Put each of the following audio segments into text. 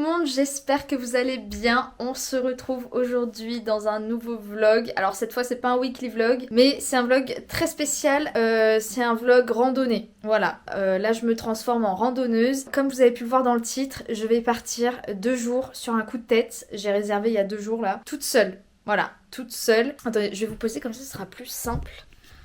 monde, j'espère que vous allez bien. On se retrouve aujourd'hui dans un nouveau vlog. Alors cette fois c'est pas un weekly vlog, mais c'est un vlog très spécial, c'est un vlog randonnée. Voilà, là je me transforme en randonneuse. Comme vous avez pu le voir dans le titre, je vais partir 2 jours sur un coup de tête. J'ai réservé il y a 2 jours là, toute seule. Voilà, toute seule. Attendez, je vais vous poser comme ça, ce sera plus simple.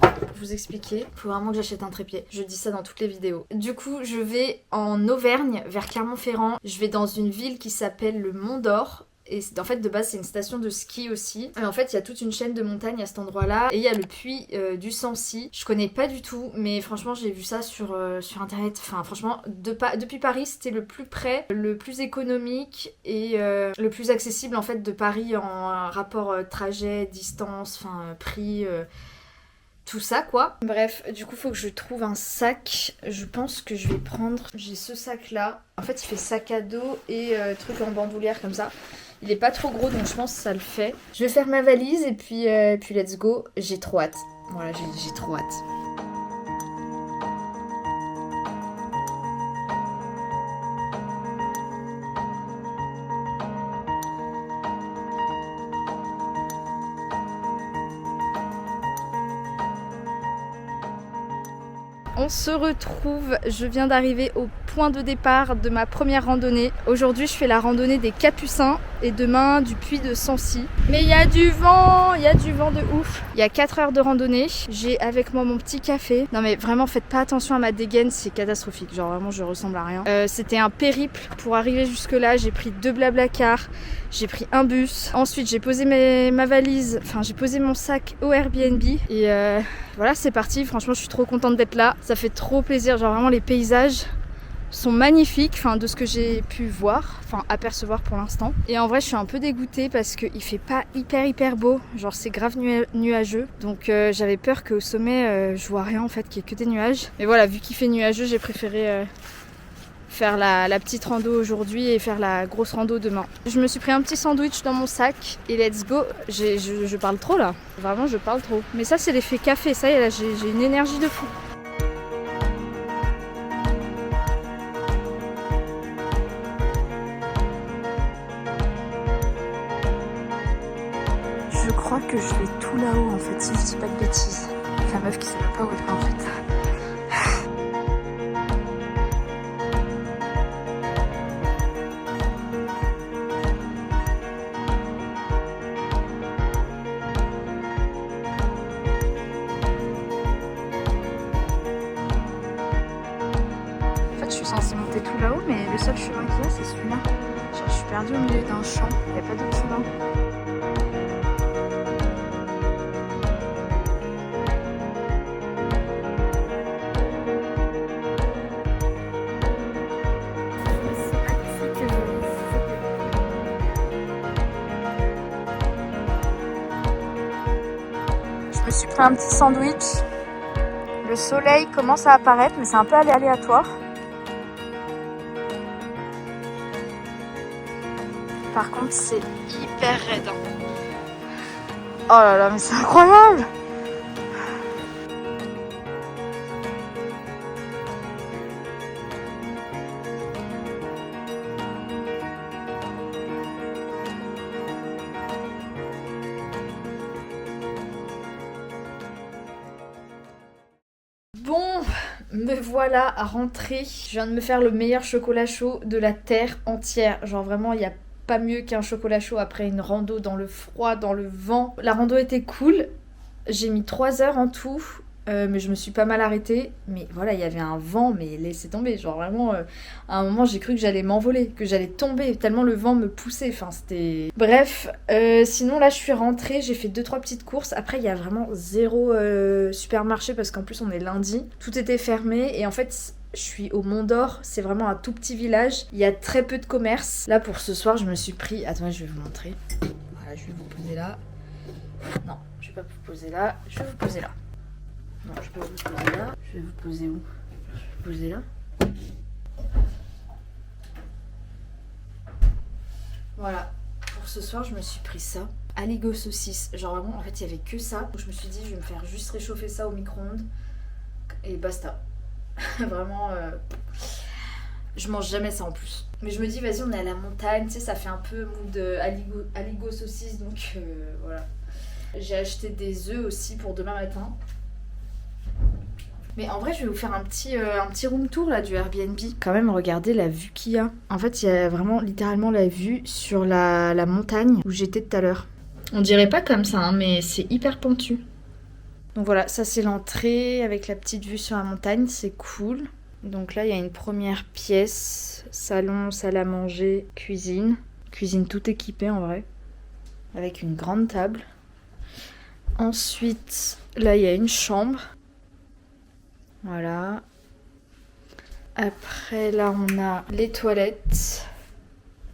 Pour vous expliquer, faut vraiment que j'achète un trépied. Je dis ça dans toutes les vidéos. Du coup, je vais en Auvergne, vers Clermont-Ferrand. Je vais dans une ville qui s'appelle le Mont d'Or. Et en fait, de base, c'est une station de ski aussi. Et en fait, il y a toute une chaîne de montagnes à cet endroit-là. Et il y a le puits du Sancy. Je connais pas du tout, mais franchement, j'ai vu ça sur internet. Enfin, franchement, depuis Paris, c'était le plus près, le plus économique et le plus accessible en fait de Paris en rapport trajet, distance, enfin prix. Tout ça quoi. Bref, du coup faut que je trouve un sac. Je pense que je vais prendre... J'ai ce sac là. En fait il fait sac à dos et truc en bandoulière comme ça. Il est pas trop gros donc je pense que ça le fait. Je vais faire ma valise et puis let's go. J'ai trop hâte. Voilà, j'ai trop hâte. On se retrouve, je viens d'arriver au point de départ de ma première randonnée. Aujourd'hui je fais la randonnée des Capucins et demain du puits de Sancy. Mais il y a du vent de ouf. Il y a 4 heures de randonnée, j'ai avec moi mon petit café. Non mais vraiment faites pas attention à ma dégaine, c'est catastrophique, genre vraiment je ressemble à rien. C'était un périple pour arriver jusque là, j'ai pris 2 blablacar, j'ai pris un bus. Ensuite j'ai posé ma valise, enfin j'ai posé mon sac au Airbnb et voilà c'est parti, franchement je suis trop contente d'être là, ça fait trop plaisir, genre vraiment les paysages sont magnifiques, enfin de ce que j'ai pu voir, enfin apercevoir pour l'instant. Et en vrai je suis un peu dégoûtée parce qu'il fait pas hyper beau, genre c'est grave nuageux, donc j'avais peur qu'au sommet je vois rien en fait, qu'il y ait que des nuages. Mais voilà, vu qu'il fait nuageux j'ai préféré faire la petite rando aujourd'hui et faire la grosse rando demain. Je me suis pris un petit sandwich dans mon sac et let's go. Je parle trop là, vraiment je parle trop. Mais ça c'est l'effet café, ça y est là j'ai une énergie de fou. Je crois que je vais tout là-haut en fait, si je dis pas de bêtises. La meuf qui sait même pas où elle va en fait. Je suis censée monter tout là-haut, mais le seul chemin qu'il y a, c'est celui-là. Genre, je suis perdue au milieu d'un champ, il n'y a pas d'autre chemin. Je me suis pris un petit sandwich. Le soleil commence à apparaître, mais c'est un peu aléatoire. Par contre, c'est hyper raide. Oh là là, mais c'est incroyable! Bon, me voilà à rentrer. Je viens de me faire le meilleur chocolat chaud de la terre entière. Genre vraiment, il n'y a pas mieux qu'un chocolat chaud après une rando dans le froid, dans le vent. La rando était cool. J'ai mis 3 heures en tout. Mais je me suis pas mal arrêtée. Mais voilà, il y avait un vent, mais laissez tomber. Genre vraiment, à un moment, j'ai cru que j'allais m'envoler, que j'allais tomber, tellement le vent me poussait. Enfin, c'était... Bref, sinon là, je suis rentrée, j'ai fait 2-3 petites courses. Après, il y a vraiment zéro supermarché parce qu'en plus, on est lundi. Tout était fermé et en fait... Je suis au Mont d'Or, c'est vraiment un tout petit village. Il y a très peu de commerce. Là, pour ce soir, je me suis pris... Attendez, je vais vous montrer. Voilà, je vais vous poser là. Non, je vais pas vous poser là. Je vais vous poser là. Non, je peux vous poser là. Je vais vous poser où? Je vais vous poser là. Voilà. Pour ce soir, je me suis pris ça. Aligo saucisse. Genre vraiment, en fait, il y avait que ça. Donc, je me suis dit, je vais me faire juste réchauffer ça au micro-ondes. Et basta. Vraiment... Je mange jamais ça en plus. Mais je me dis, vas-y, on est à la montagne, tu sais, ça fait un peu mood aligo saucisse, donc voilà. J'ai acheté des œufs aussi pour demain matin. Mais en vrai, je vais vous faire un petit room tour là du Airbnb. Quand même, regardez la vue qu'il y a. En fait, il y a vraiment littéralement la vue sur la montagne où j'étais tout à l'heure. On dirait pas comme ça, hein, mais c'est hyper pentu. Donc voilà, ça c'est l'entrée avec la petite vue sur la montagne, c'est cool. Donc là, il y a une première pièce, salon, salle à manger, cuisine. Cuisine tout équipée en vrai, avec une grande table. Ensuite, là, il y a une chambre. Voilà. Après, là, on a les toilettes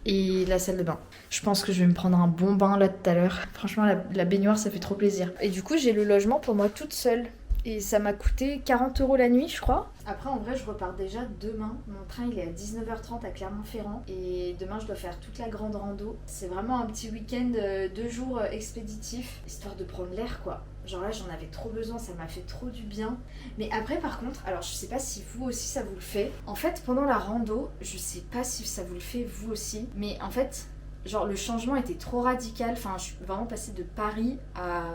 et la salle de bain. Je pense que je vais me prendre un bon bain là tout à l'heure. Franchement, la baignoire, ça fait trop plaisir. Et du coup, j'ai le logement pour moi toute seule. Et ça m'a coûté 40 € la nuit, je crois. Après, en vrai, je repars déjà demain. Mon train, il est à 19h30 à Clermont-Ferrand. Et demain, je dois faire toute la grande rando. C'est vraiment un petit week-end, 2 jours expéditifs, histoire de prendre l'air, quoi. Genre là, j'en avais trop besoin, ça m'a fait trop du bien. Mais après, par contre, alors je sais pas si vous aussi ça vous le fait. En fait, pendant la rando, je sais pas si ça vous le fait vous aussi. Mais en fait, genre le changement était trop radical. Enfin, je suis vraiment passée de Paris à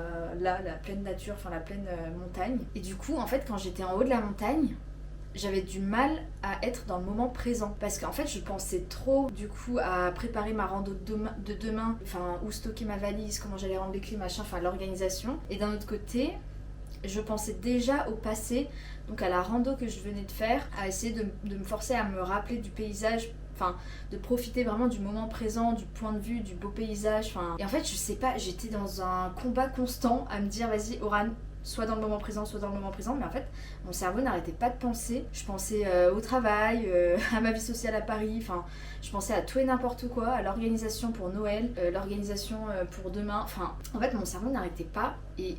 là, la pleine nature, enfin la pleine montagne. Et du coup, en fait, quand j'étais en haut de la montagne, j'avais du mal à être dans le moment présent. Parce qu'en fait, je pensais trop, du coup, à préparer ma rando de demain. Enfin, où stocker ma valise, comment j'allais rendre les clés, machin, enfin, l'organisation. Et d'un autre côté, je pensais déjà au passé, donc à la rando que je venais de faire, à essayer de me forcer à me rappeler du paysage, enfin, de profiter vraiment du moment présent, du point de vue, du beau paysage, enfin. Et en fait, je sais pas, j'étais dans un combat constant à me dire, vas-y, Oran, soit dans le moment présent, mais en fait, mon cerveau n'arrêtait pas de penser. Je pensais au travail, à ma vie sociale à Paris, enfin, je pensais à tout et n'importe quoi, à l'organisation pour Noël, l'organisation pour demain, enfin, en fait, mon cerveau n'arrêtait pas. Et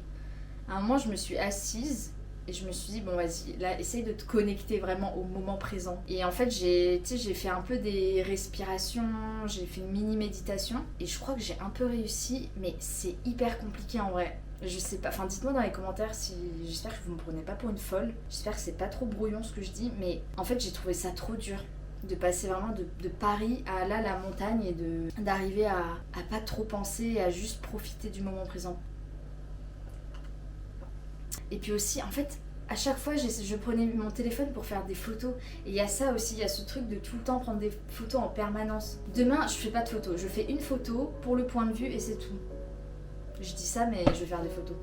à un moment, je me suis assise et je me suis dit, bon, vas-y, là, essaye de te connecter vraiment au moment présent. Et en fait, j'ai fait un peu des respirations, j'ai fait une mini méditation et je crois que j'ai un peu réussi, mais c'est hyper compliqué en vrai. Je sais pas, enfin dites-moi dans les commentaires si, j'espère que vous me prenez pas pour une folle, j'espère que c'est pas trop brouillon ce que je dis, mais en fait j'ai trouvé ça trop dur de passer vraiment de Paris à là la montagne et d'arriver à pas trop penser, à juste profiter du moment présent. Et puis aussi en fait à chaque fois je prenais mon téléphone pour faire des photos et il y a ça aussi, il y a ce truc de tout le temps prendre des photos en permanence. Demain je fais pas de photos, je fais une photo pour le point de vue et c'est tout. Je dis ça, mais je vais faire des photos.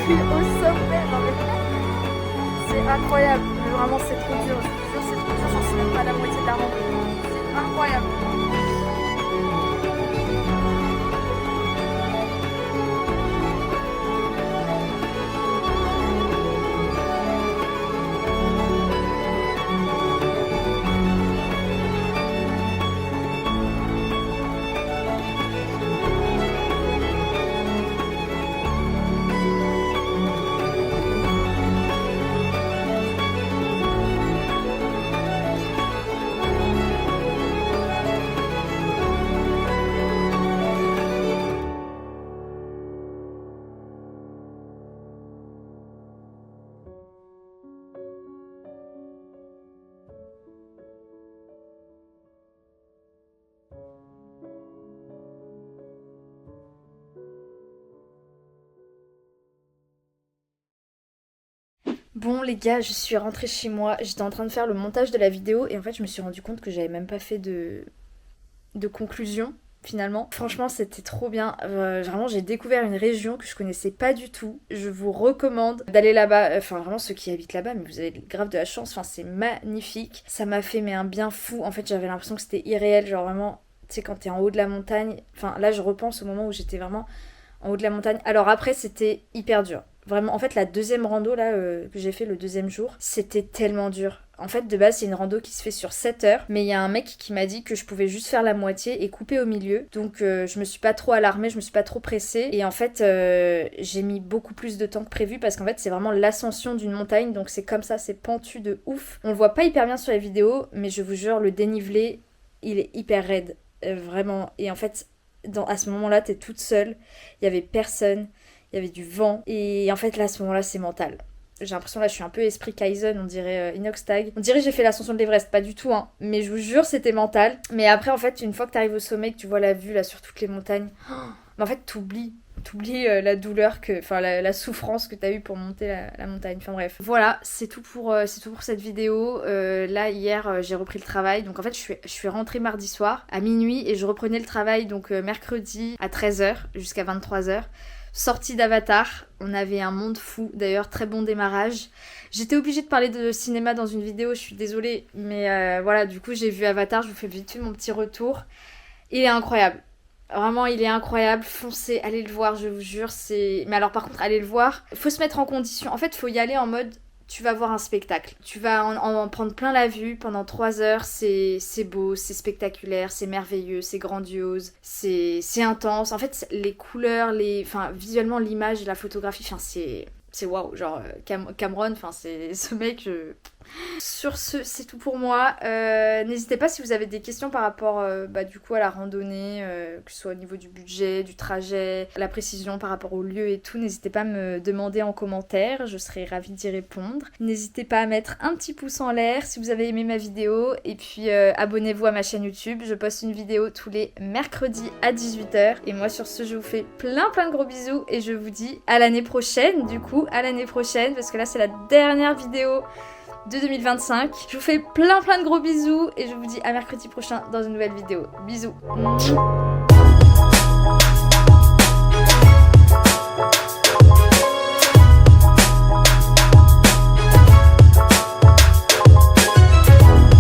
Au sommet, non mais c'est incroyable, mais vraiment c'est trop dur, je vous jure c'est trop dur, j'en suis même pas à la moitié de la randonnée, c'est incroyable. Bon les gars, je suis rentrée chez moi, j'étais en train de faire le montage de la vidéo et en fait je me suis rendu compte que j'avais même pas fait de conclusion finalement. Franchement c'était trop bien, vraiment j'ai découvert une région que je connaissais pas du tout. Je vous recommande d'aller là-bas, enfin vraiment ceux qui habitent là-bas, mais vous avez grave de la chance, enfin c'est magnifique. Ça m'a fait mais un bien fou, en fait j'avais l'impression que c'était irréel, genre vraiment, tu sais quand t'es en haut de la montagne, enfin là je repense au moment où j'étais vraiment en haut de la montagne. Alors après c'était hyper dur. Vraiment, en fait, la deuxième rando là que j'ai fait le deuxième jour, c'était tellement dur. En fait, de base, c'est une rando qui se fait sur 7 heures, mais il y a un mec qui m'a dit que je pouvais juste faire la moitié et couper au milieu. Donc, je me suis pas trop alarmée, je me suis pas trop pressée. Et en fait, j'ai mis beaucoup plus de temps que prévu parce qu'en fait, c'est vraiment l'ascension d'une montagne. Donc, c'est comme ça, c'est pentu de ouf. On le voit pas hyper bien sur les vidéos, mais je vous jure, le dénivelé, il est hyper raide. Vraiment. Et en fait, à ce moment-là, t'es toute seule. Il y avait personne. Il y avait du vent. Et en fait, là, à ce moment-là, c'est mental. J'ai l'impression, là, je suis un peu esprit Kaizen, on dirait Inoxtag. On dirait que j'ai fait l'ascension de l'Everest, pas du tout, hein. Mais je vous jure, c'était mental. Mais après, en fait, une fois que t'arrives au sommet, que tu vois la vue, là, sur toutes les montagnes, mais en fait, t'oublies. T'oublies la douleur, enfin la souffrance que t'as eue pour monter la montagne. Enfin bref. Voilà, c'est tout pour cette vidéo. Là, hier, j'ai repris le travail. Donc en fait, je suis rentrée mardi soir à minuit et je reprenais le travail donc mercredi à 13h jusqu'à 23h. Sortie d'Avatar, on avait un monde fou, d'ailleurs très bon démarrage. J'étais obligée de parler de cinéma dans une vidéo, je suis désolée, mais voilà, du coup j'ai vu Avatar, je vous fais vite fait mon petit retour. Il est incroyable, vraiment il est incroyable, foncez, allez le voir, je vous jure, c'est... Mais alors par contre, allez le voir, faut se mettre en condition, en fait faut y aller en mode... Tu vas voir un spectacle. Tu vas en prendre plein la vue pendant 3 heures. C'est beau, c'est spectaculaire, c'est merveilleux, c'est grandiose, c'est intense. En fait, les couleurs, enfin, visuellement, l'image, la photographie, enfin, c'est waouh. Genre, Cameron, enfin, c'est ce mec, Sur ce, c'est tout pour moi. N'hésitez pas si vous avez des questions par rapport du coup à la randonnée, que ce soit au niveau du budget, du trajet, la précision par rapport au lieu et tout. N'hésitez pas à me demander en commentaire, je serai ravie d'y répondre. N'hésitez pas à mettre un petit pouce en l'air si vous avez aimé ma vidéo et puis abonnez-vous à ma chaîne YouTube. Je poste une vidéo tous les mercredis à 18h. Et moi sur ce, je vous fais plein de gros bisous et je vous dis à l'année prochaine, du coup, à l'année prochaine parce que là c'est la dernière vidéo de 2025. Je vous fais plein de gros bisous et je vous dis à mercredi prochain dans une nouvelle vidéo. Bisous.